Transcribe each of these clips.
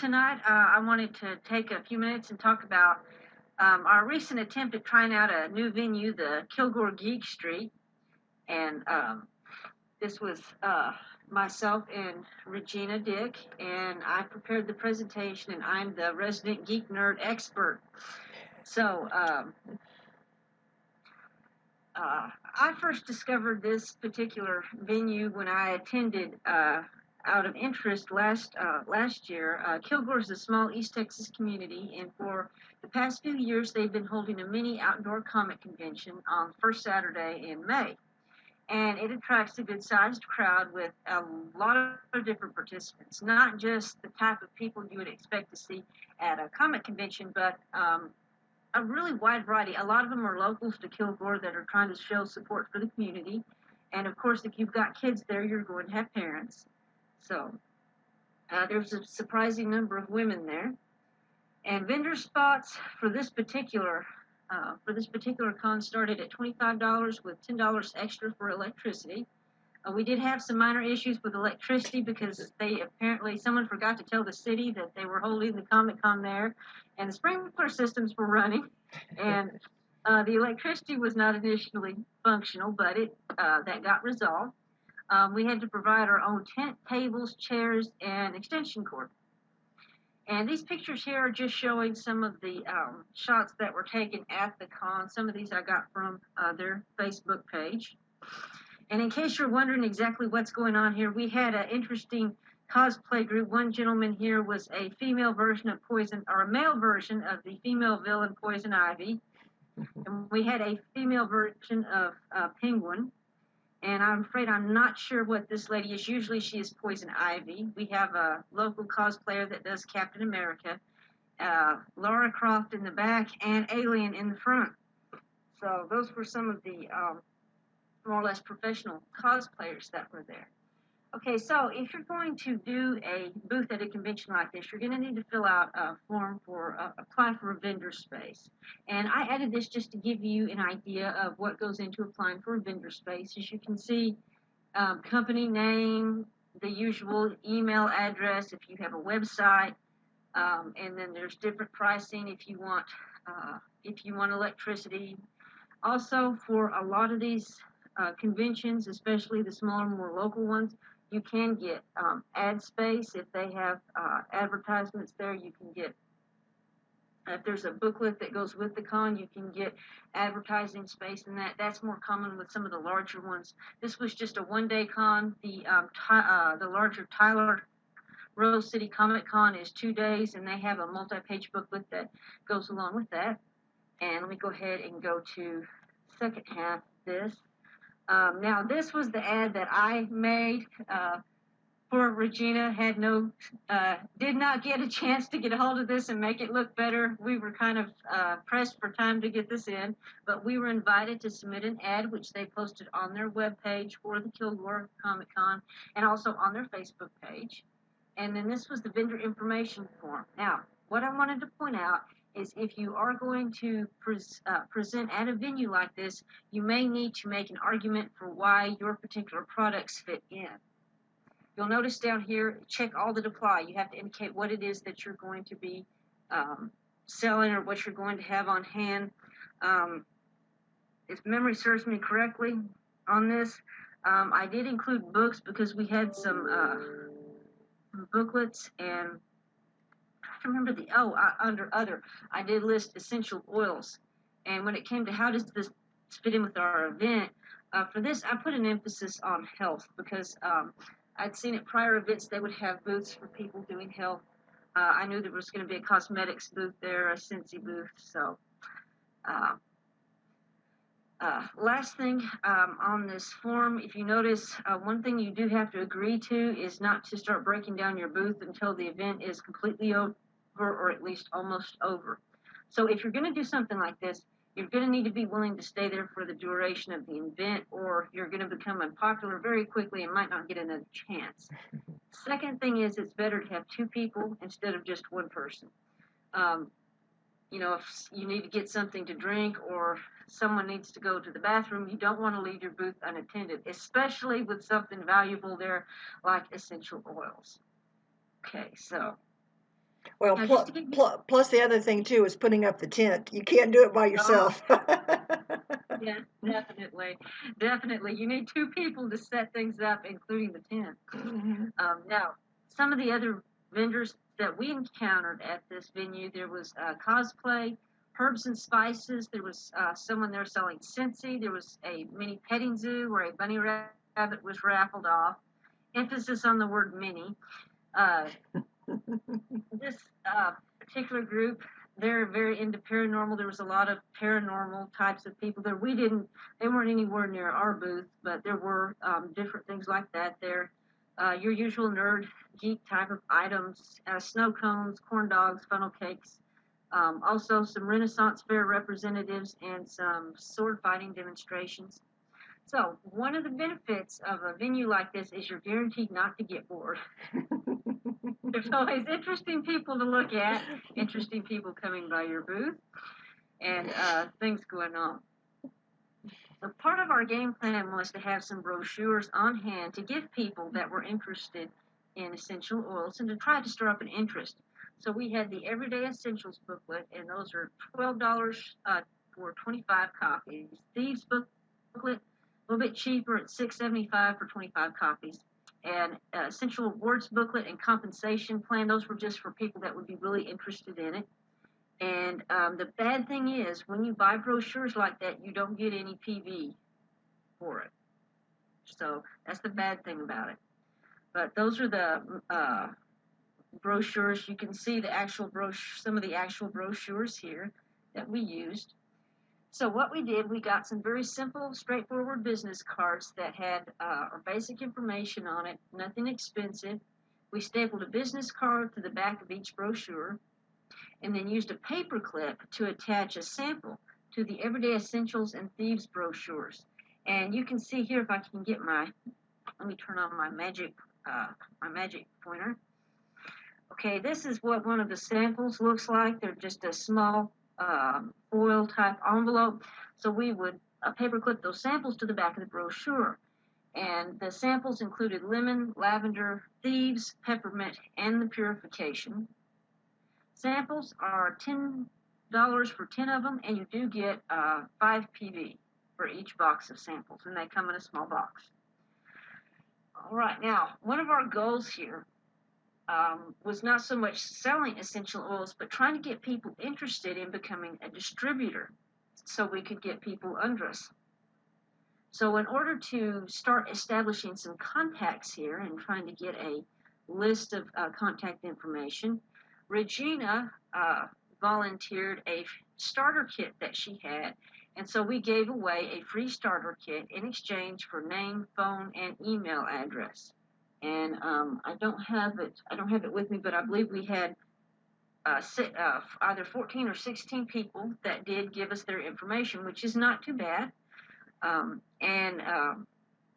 tonight I wanted to take a few minutes and talk about our recent attempt at trying out a new venue, the Kilgore Geek Street. And this was myself and Regina Dick, and I prepared the presentation, and I'm the resident geek nerd expert. So I first discovered this particular venue when I attended out of interest last year. Kilgore is a small East Texas community, and for the past few years, they've been holding a mini outdoor comic convention on first Saturday in May. And it attracts a good-sized crowd with a lot of different participants, not just the type of people you would expect to see at a comic convention, but a really wide variety. A lot of them are locals to Kilgore that are trying to show support for the community. And of course, if you've got kids there, you're going to have parents. So there's a surprising number of women there. And vendor spots for this particular con started at $25 with $10 extra for electricity. We did have some minor issues with electricity because someone forgot to tell the city that they were holding the Comic Con there, and the sprinkler systems were running, and the electricity was not initially functional, but that got resolved. We had to provide our own tent, tables, chairs, and extension cord. And these pictures here are just showing some of the shots that were taken at the con. Some of these I got from their Facebook page. And in case you're wondering exactly what's going on here, we had an interesting cosplay group. One gentleman here was a female version of a male version of the female villain Poison Ivy. And we had a female version of Penguin. And I'm afraid I'm not sure what this lady is. Usually she is Poison Ivy. We have a local cosplayer that does Captain America, Lara Croft in the back, and Alien in the front. So those were some of the more or less professional cosplayers that were there. Okay, so if you're going to do a booth at a convention like this, you're going to need to fill out a form for apply for a vendor space. And I added this just to give you an idea of what goes into applying for a vendor space. As you can see, company name, the usual email address if you have a website, and then there's different pricing if you want electricity. Also, for a lot of these conventions, especially the smaller, more local ones, you can get ad space. If they have advertisements there, you can get, if there's a booklet that goes with the con, you can get advertising space, and that's more common with some of the larger ones. This was just a one-day con. The larger Tyler Rose City Comic Con is 2 days, and they have a multi-page booklet that goes along with that. And let me go ahead and go to the second half of this. Now, this was the ad that I made for Regina. Did not get a chance to get a hold of this and make it look better. We were kind of pressed for time to get this in, but we were invited to submit an ad, which they posted on their webpage for the Kilgore Comic Con and also on their Facebook page. And then this was the vendor information form. Now, what I wanted to point out is if you are going to present at a venue like this, you may need to make an argument for why your particular products fit in. You'll notice down here, check all that apply. You have to indicate what it is that you're going to be selling or what you're going to have on hand. If memory serves me correctly on this, I did include books because we had some booklets, and remember under other, I did list essential oils. And when it came to how does this fit in with our event, for this, I put an emphasis on health because I'd seen at prior events they would have booths for people doing health. I knew there was going to be a cosmetics booth there, a Scentsy booth. So last thing on this form, if you notice, one thing you do have to agree to is not to start breaking down your booth until the event is completely over, or at least almost over. So if you're going to do something like this, you're going to need to be willing to stay there for the duration of the event, or you're going to become unpopular very quickly and might not get another chance. Second thing is it's better to have 2 people instead of just 1 person. If you need to get something to drink or someone needs to go to the bathroom, you don't want to leave your booth unattended, especially with something valuable there like essential oils. Okay, so Well, Now, just to give you, plus the other thing too is putting up the tent. You can't do it by oh, yourself. yes, definitely, definitely. You need two people to set things up, including the tent. Mhm. Now, some of the other vendors that we encountered at this venue, there was cosplay, herbs and spices. There was someone there selling Scentsy. There was a mini petting zoo where a bunny rabbit was raffled off. Emphasis on the word mini. Uh, this particular group, they're very into paranormal. There was a lot of paranormal types of people there. They weren't anywhere near our booth, but there were different things like that there. Your usual nerd geek type of items, snow cones, corn dogs, funnel cakes. Also, some Renaissance fair representatives and some sword fighting demonstrations. So, one of the benefits of a venue like this is you're guaranteed not to get bored. There's always interesting people to look at, interesting people coming by your booth, and things going on. So part of our game plan was to have some brochures on hand to give people that were interested in essential oils and to try to stir up an interest. So we had the Everyday Essentials booklet, and those are $12 for 25 copies. Thieves booklet, a little bit cheaper at $6.75 for 25 copies. And Essential Awards booklet and compensation plan, those were just for people that would be really interested in it. And the bad thing is, when you buy brochures like that, you don't get any PV for it. So that's the bad thing about it. But those are the brochures. You can see the actual some of the actual brochures here that we used. So what we did, we got some very simple, straightforward business cards that had our basic information on it, nothing expensive. We stapled a business card to the back of each brochure, and then used a paper clip to attach a sample to the Everyday Essentials and Thieves brochures. And you can see here, if I can get let me turn on my magic pointer. Okay, this is what one of the samples looks like. They're just a small foil type envelope. So we would paperclip those samples to the back of the brochure. And the samples included lemon, lavender, thieves, peppermint, and the purification. Samples are $10 for 10 of them, and you do get 5 PV for each box of samples, and they come in a small box. All right, now, one of our goals here was not so much selling essential oils, but trying to get people interested in becoming a distributor so we could get people under us. So in order to start establishing some contacts here and trying to get a list of contact information, Regina volunteered a starter kit that she had, and so we gave away a free starter kit in exchange for name, phone, and email address. And I don't have it with me, but I believe we had either 14 or 16 people that did give us their information, which is not too bad. And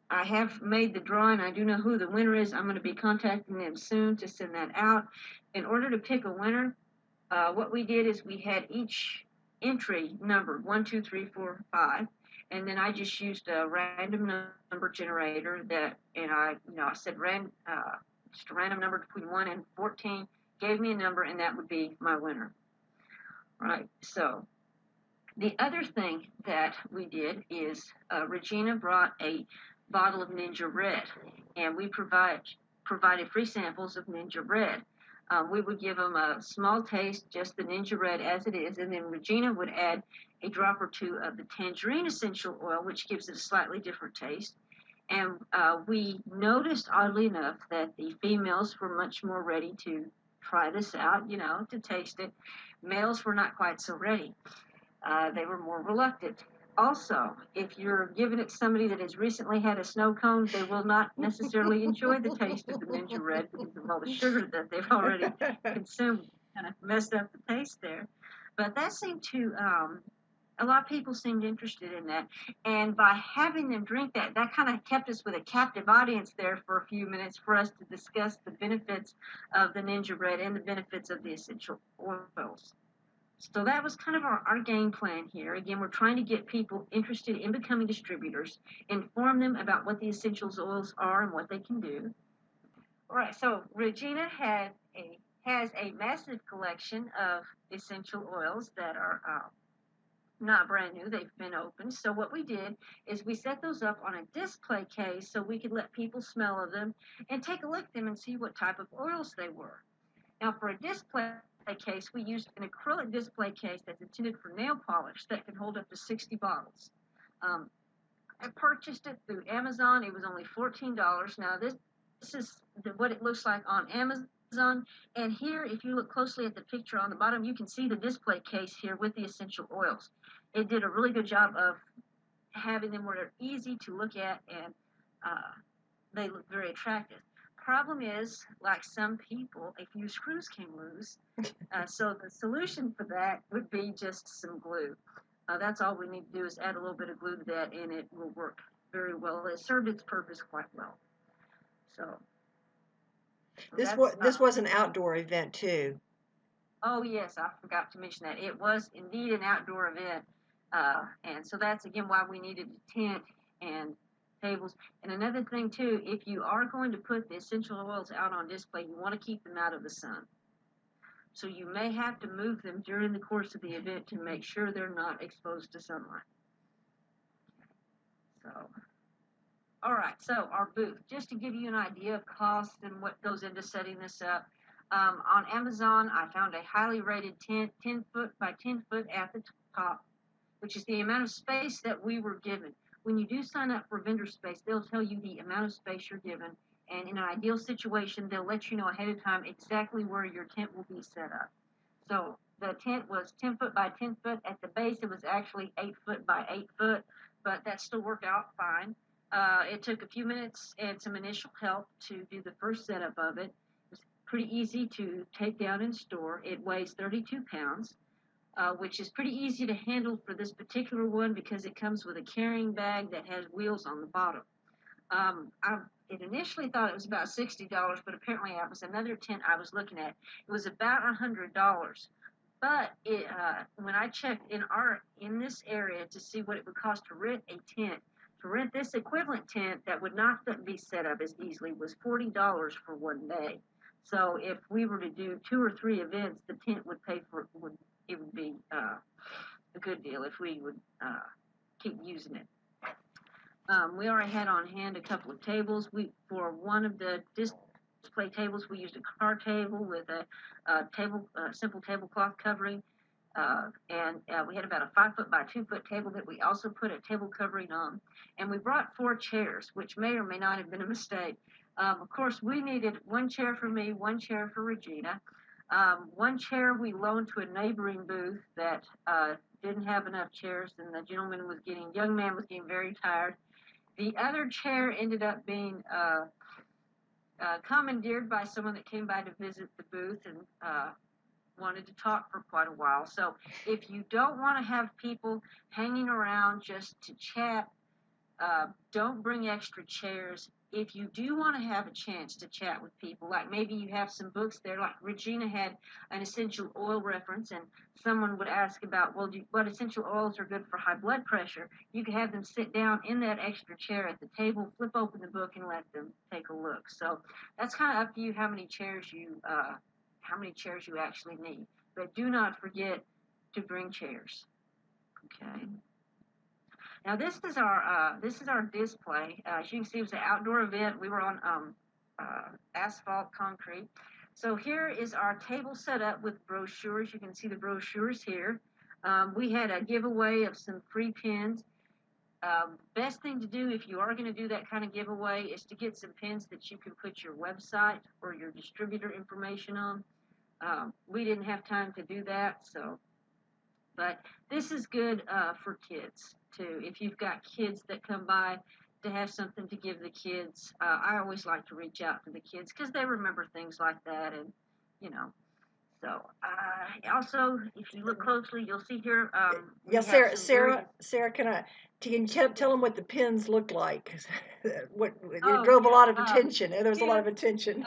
I have made the drawing. I do know who the winner is. I'm going to be contacting them soon to send that out. In order to pick a winner, what we did is we had each entry numbered 1, 2, 3, 4, 5, and then I just used a random number generator and I said just a random number between 1 and 14, gave me a number, and that would be my winner. Right. So the other thing that we did is Regina brought a bottle of Ninja Red, and we provided free samples of Ninja Red. We would give them a small taste, just the Ninja Red as it is, and then Regina would add a drop or two of the tangerine essential oil, which gives it a slightly different taste. And we noticed, oddly enough, that the females were much more ready to try this out, to taste it. Males were not quite so ready. They were more reluctant. Also, if you're giving it to somebody that has recently had a snow cone, they will not necessarily enjoy the taste of the Ninja Red because of all the sugar that they've already consumed. Kind of messed up the taste there. But that seemed to, a lot of people seemed interested in that. And by having them drink that kind of kept us with a captive audience there for a few minutes for us to discuss the benefits of the Ninja Red and the benefits of the essential oils. So that was kind of our game plan here. Again, we're trying to get people interested in becoming distributors, inform them about what the essentials oils are and what they can do. All right, so Regina had has a massive collection of essential oils that are not brand new. They've been opened. So what we did is we set those up on a display case so we could let people smell of them and take a look at them and see what type of oils they were. Now, for a display case, we used an acrylic display case that's intended for nail polish that can hold up to 60 bottles. Um, I purchased it through Amazon. It was only $14. Now, this is what it looks like on Amazon. And here, if you look closely at the picture on the bottom, you can see the display case here with the essential oils. It did a really good job of having them where they're easy to look at, and they look very attractive. Problem is, like some people, a few screws came loose. So the solution for that would be just some glue. That's all we need to do is add a little bit of glue to that, and it will work very well. It served its purpose quite well. So, This was an outdoor event too. Oh yes, I forgot to mention that it was indeed an outdoor event, and so that's again why we needed a tent and tables. And another thing too, if you are going to put the essential oils out on display, you want to keep them out of the sun. So you may have to move them during the course of the event to make sure they're not exposed to sunlight. So, all right, so our booth, just to give you an idea of cost and what goes into setting this up. On Amazon, I found a highly rated tent, 10 foot by 10 foot at the top, which is the amount of space that we were given. When you do sign up for vendor space, they'll tell you the amount of space you're given, and in an ideal situation, they'll let you know ahead of time exactly where your tent will be set up. So the tent was 10 foot by 10 foot. At the base, it was actually 8 foot by 8 foot, but that still worked out fine. It took a few minutes and some initial help to do the first setup of it. It was pretty easy to take down and store. It weighs 32 pounds, which is pretty easy to handle for this particular one because it comes with a carrying bag that has wheels on the bottom. I initially thought it was about $60, but apparently it was another tent I was looking at. It was about $100. But when I checked in this area to see what it would cost to rent a tent, to rent this equivalent tent that would not be set up as easily was $40 for one day. So if we were to do 2 or 3 events, the tent would pay for it would be a good deal if we would keep using it. We already had on hand a couple of tables. For one of the display tables, we used a card table with a simple tablecloth covering. And we had about a 5 foot by 2 foot table that we also put a table covering on. And we brought 4 chairs, which may or may not have been a mistake. Of course, we needed 1 chair for me, 1 chair for Regina. 1 chair we loaned to a neighboring booth that didn't have enough chairs, and the young man was getting very tired. The other chair ended up being commandeered by someone that came by to visit the booth and wanted to talk for quite a while. So if you don't want to have people hanging around just to chat, don't bring extra chairs. If you do want to have a chance to chat with people, like maybe you have some books there, like Regina had an essential oil reference, and someone would ask about, well, what essential oils are good for high blood pressure? You could have them sit down in that extra chair at the table, flip open the book, and let them take a look. So that's kind of up to you how many chairs you actually need. But do not forget to bring chairs. Okay. Now this is our display. As you can see, it was an outdoor event. We were on asphalt concrete. So here is our table set up with brochures. You can see the brochures here. We had a giveaway of some free pins. Best thing to do if you are going to do that kind of giveaway is to get some pins that you can put your website or your distributor information on. We didn't have time to do that, but this is good for kids too. If you've got kids that come by to have something to give the kids, I always like to reach out to the kids because they remember things like that, and you know. So also, if you look closely, you'll see here. Yeah, Sarah, can you tell them what the pins look like? It drove a lot of attention. There was a lot of attention.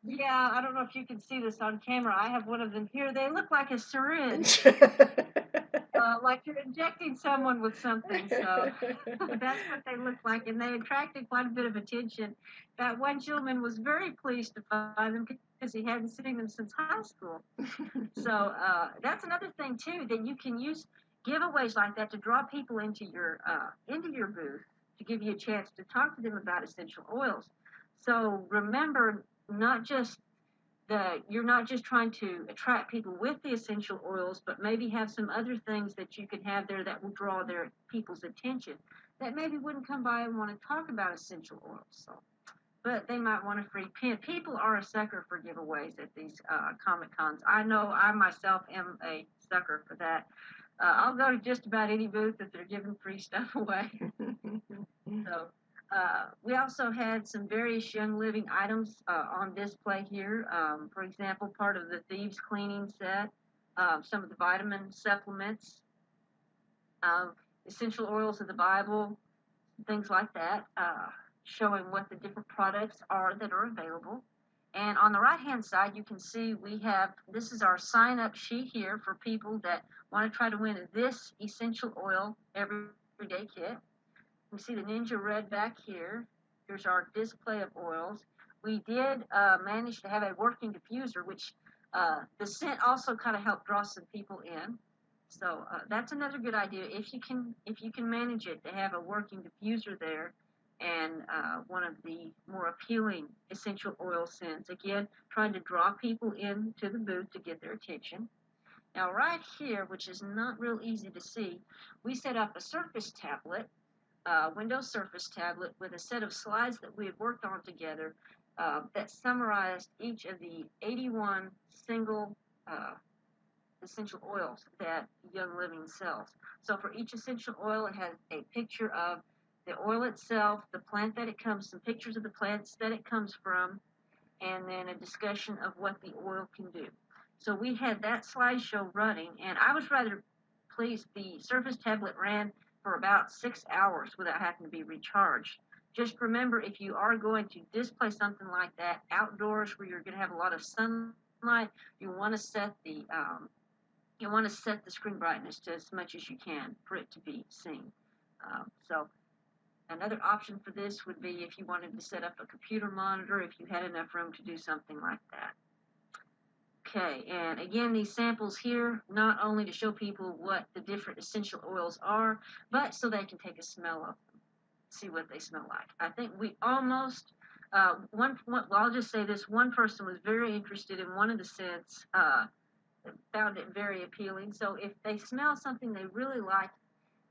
Yeah, I don't know if you can see this on camera. I have one of them here. They look like a syringe, like you're injecting someone with something. So that's what they look like, and they attracted quite a bit of attention. That one gentleman was very pleased to find them because because he hadn't seen them since high school. So that's another thing too, that you can use giveaways like that to draw people into your booth, to give you a chance to talk to them about essential oils. So remember, not just you're not just trying to attract people with the essential oils, but maybe have some other things that you can have there that will draw their people's attention that maybe wouldn't come by and want to talk about essential oils. So, but they might want a free pin. People are a sucker for giveaways at these Comic Cons. I know I myself am a sucker for that. I'll go to just about any booth if they're giving free stuff away. So we also had some various Young Living items on display here. For example, part of the Thieves Cleaning set, some of the vitamin supplements, essential oils of the Bible, things like that, showing what the different products are that are available. And on the right-hand side, you can see this is our sign-up sheet here for people that want to try to win this essential oil everyday kit. We see the Ninja Red back here. Here's our display of oils. We did manage to have a working diffuser, which the scent also kind of helped draw some people in. So that's another good idea if you can manage it, to have a working diffuser there, and one of the more appealing essential oil scents. Again, trying to draw people into the booth to get their attention. Now right here, which is not real easy to see, we set up a Surface tablet, Windows Surface tablet, with a set of slides that we had worked on together that summarized each of the 81 single essential oils that Young Living sells. So for each essential oil, it has a picture of the oil itself, the plant that it comes, some pictures of the plants that it comes from, and then a discussion of what the oil can do. So we had that slideshow running, and I was rather pleased. The Surface tablet ran for about 6 hours without having to be recharged. Just remember, if you are going to display something like that outdoors where you're going to have a lot of sunlight, you want to set the screen brightness to as much as you can for it to be seen. So another option for this would be if you wanted to set up a computer monitor, if you had enough room to do something like that. Okay, and again, these samples here, not only to show people what the different essential oils are, but so they can take a smell of them, see what they smell like. I think we almost, well, I'll just say this, one person was very interested in one of the scents, found it very appealing. So if they smell something they really like,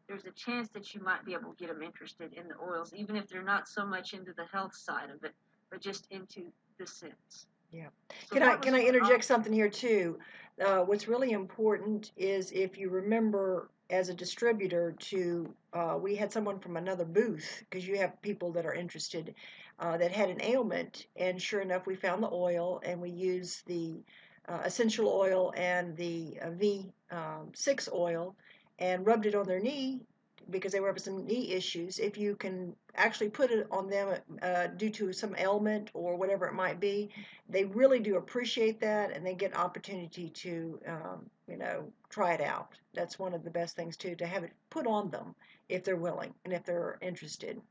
there's a chance that you might be able to get them interested in the oils, even if they're not so much into the health side of it, but just into the scents. Yeah. So can I interject something here too? What's really important is, if you remember, as a distributor, we had someone from another booth, because you have people that are interested, that had an ailment, and sure enough, we found the oil, and we used the essential oil and the V6 oil, and rubbed it on their knee, because they were having some knee issues. If you can actually put it on them due to some ailment or whatever it might be, they really do appreciate that, and they get an opportunity to, try it out. That's one of the best things too, to have it put on them if they're willing and if they're interested.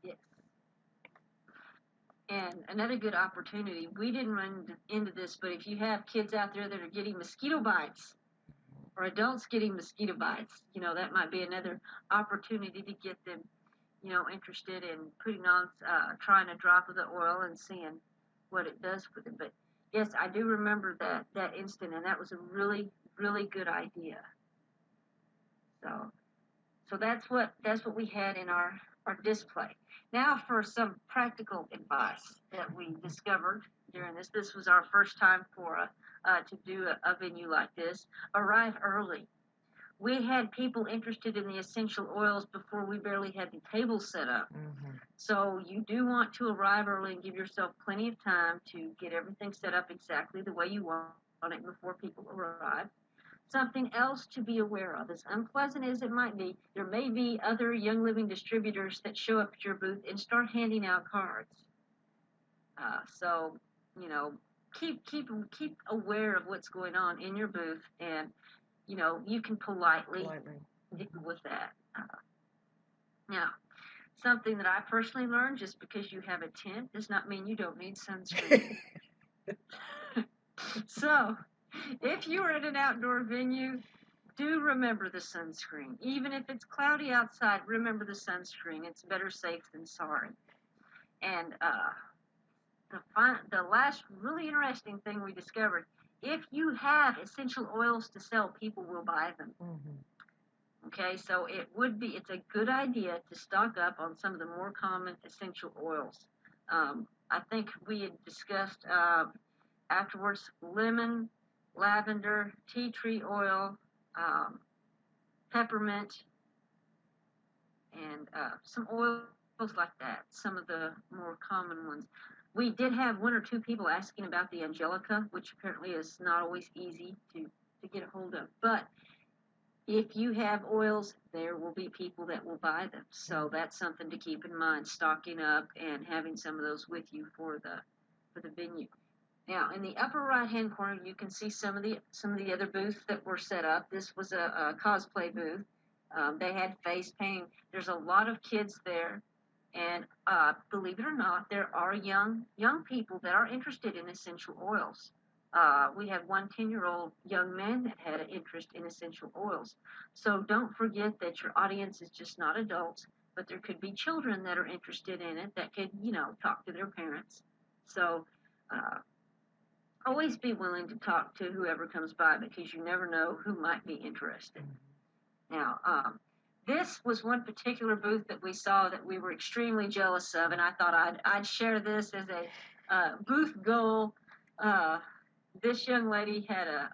Yes. And another good opportunity, we didn't run into this, but if you have kids out there that are getting mosquito bites, or adults getting mosquito bites, that might be another opportunity to get them, interested in putting on, trying a drop of the oil and seeing what it does for them. But yes, I do remember that instant, and that was a really, really good idea. So that's what we had in our display. Now for some practical advice that we discovered during this. This was our first time to do a venue like this. Arrive early. We had people interested in the essential oils before we barely had the table set up. Mm-hmm. So you do want to arrive early and give yourself plenty of time to get everything set up exactly the way you want it before people arrive. Something else to be aware of, as unpleasant as it might be, there may be other Young Living distributors that show up at your booth and start handing out cards. So, keep aware of what's going on in your booth, and you can politely deal with that. Now, something that I personally learned: just because you have a tent does not mean you don't need sunscreen. So, if you are in an outdoor venue, do remember the sunscreen. Even if it's cloudy outside, remember the sunscreen. It's better safe than sorry. And the last really interesting thing we discovered, if you have essential oils to sell, people will buy them. Okay, so it's a good idea to stock up on some of the more common essential oils. I think we had discussed afterwards lemon, lavender, tea tree oil, um, peppermint, and some oils like that, some of the more common ones. We did have one or two people asking about the Angelica, which apparently is not always easy to get a hold of. But if you have oils, there will be people that will buy them. So that's something to keep in mind, stocking up and having some of those with you for the venue. Now, in the upper right-hand corner, you can see some of the other booths that were set up. This was a cosplay booth. They had face painting. There's a lot of kids there, and believe it or not, there are young people that are interested in essential oils. We had one 10-year-old young man that had an interest in essential oils. So don't forget that your audience is just not adults, but there could be children that are interested in it that could, talk to their parents. So uh, always be willing to talk to whoever comes by because you never know who might be interested. Now, this was one particular booth that we saw that we were extremely jealous of, and I thought I'd share this as a booth goal. This young lady had a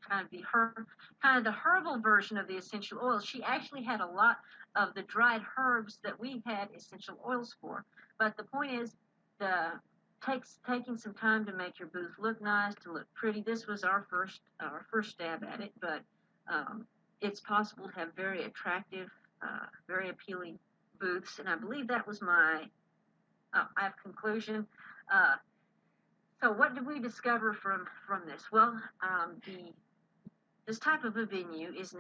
kind of the herbal version of the essential oils. She actually had a lot of the dried herbs that we had essential oils for. But the point is, the taking some time to make your booth look nice, to look pretty. This was our first stab at it, but it's possible to have very attractive, very appealing booths. And I believe that was my I have conclusion. Uh, so what did we discover from this? Well, this type of a venue is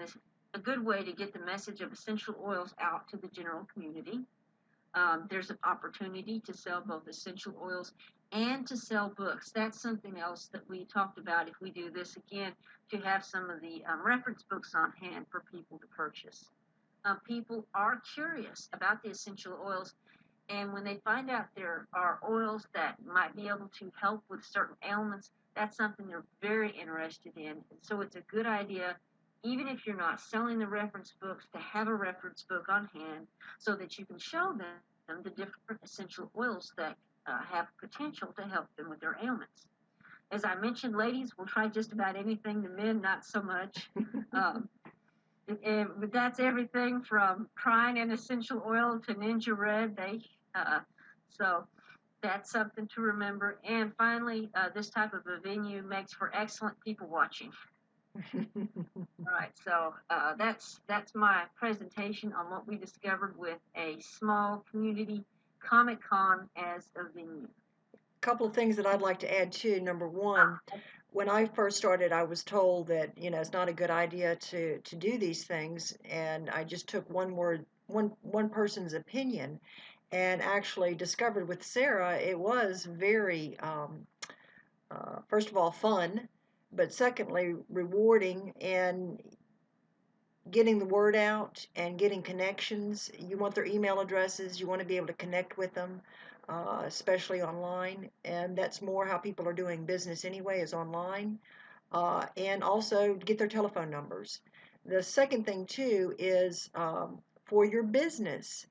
a good way to get the message of essential oils out to the general community. There's an opportunity to sell both essential oils and to sell books. That's something else that we talked about if we do this again, to have some of the reference books on hand for people to purchase. People are curious about the essential oils, and when they find out there are oils that might be able to help with certain ailments, that's something they're very interested in. And so it's a good idea, even if you're not selling the reference books, to have a reference book on hand so that you can show them the different essential oils that have potential to help them with their ailments. As I mentioned, ladies will try just about anything. The men, not so much. But that's everything from trying an essential oil to Ninja Red. So that's something to remember. And finally, this type of a venue makes for excellent people watching. All right, so that's my presentation on what we discovered with a small community Comic Con as a venue. Couple of things that I'd like to add too. Number one, when I first started, I was told that it's not a good idea to do these things, and I just took one person's opinion, and actually discovered with Sarah it was very first of all fun, but secondly rewarding, and getting the word out and getting connections. You want their email addresses, you want to be able to connect with them, especially online, and that's more how people are doing business anyway, is online, and also get their telephone numbers. The second thing too is for your business,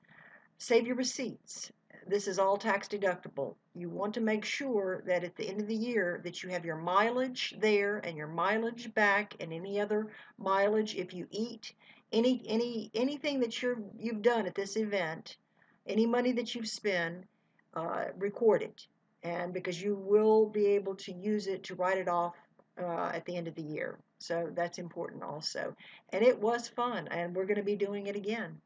save your receipts. This is all tax deductible. You want to make sure that at the end of the year that you have your mileage there and your mileage back, and any other mileage if you eat, anything that you've done at this event, any money that you've spent, record it, and because you will be able to use it to write it off at the end of the year. So that's important also. And it was fun, and we're going to be doing it again.